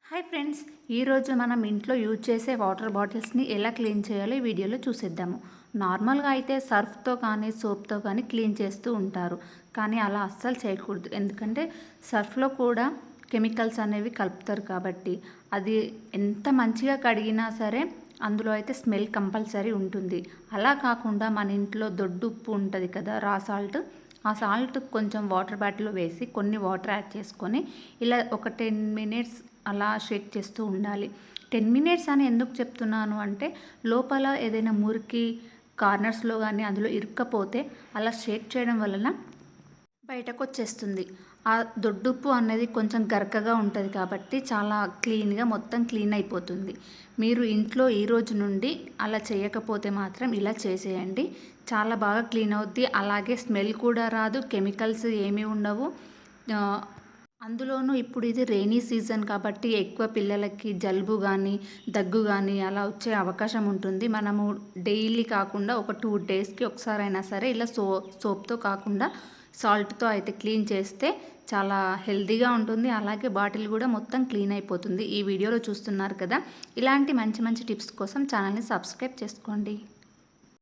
Hi friends, ఈరోజు మనం ఇంట్లో యూజ్ చేసే వాటర్ బాటిల్స్ని ఎలా క్లీన్ చేయాలో ఈ వీడియోలో చూసేద్దాము. నార్మల్గా అయితే సర్ఫ్తో కానీ సోప్తో కానీ క్లీన్ చేస్తూ ఉంటారు, కానీ అలా అస్సలు చేయకూడదు. ఎందుకంటే సర్ఫ్లో కూడా కెమికల్స్ అనేవి కలుపుతారు కాబట్టి అది ఎంత మంచిగా కడిగినా సరే అందులో అయితే స్మెల్ కంపల్సరీ ఉంటుంది. అలా కాకుండా మన ఇంట్లో దొడ్డుప్పు ఉంటుంది కదా, రా సాల్ట్, ఆ సాల్ట్ కొంచెం వాటర్ బాటిల్లో వేసి కొన్ని వాటర్ యాడ్ చేసుకొని ఇలా ఒక 10 మినిట్స్ అలా షేక్ చేస్తూ ఉండాలి. 10 మినిట్స్ అని ఎందుకు చెప్తున్నాను అంటే, లోపల ఏదైనా మురికి కార్నర్స్లో కానీ అందులో ఇరుక్కపోతే అలా షేక్ చేయడం వలన బయటకు వచ్చేస్తుంది. ఆ దొడ్డుప్పు అనేది కొంచెం గరకగా ఉంటుంది కాబట్టి చాలా క్లీన్గా మొత్తం క్లీన్ అయిపోతుంది. మీరు ఇంట్లో ఈ రోజు నుండి అలా చేయకపోతే మాత్రం ఇలా చేసేయండి. చాలా బాగా క్లీన్ అవుద్ది. అలాగే స్మెల్ కూడా రాదు, కెమికల్స్ ఏమీ ఉండవు. అందులోనూ ఇప్పుడు ఇది రెయినీ సీజన్ కాబట్టి ఎక్కువ పిల్లలకి జలుబు కానీ దగ్గు కానీ అలా వచ్చే అవకాశం ఉంటుంది. మనము డైలీ కాకుండా ఒక 2 డేస్కి ఒకసారైనా సరే ఇలా సోప్తో కాకుండా సాల్ట్తో అయితే క్లీన్ చేస్తే చాలా హెల్తీగా ఉంటుంది. అలాగే బాటిల్ కూడా మొత్తం క్లీన్ అయిపోతుంది. ఈ వీడియోలో చూస్తున్నారు కదా, ఇలాంటి మంచి మంచి టిప్స్ కోసం ఛానల్ని సబ్స్క్రైబ్ చేసుకోండి.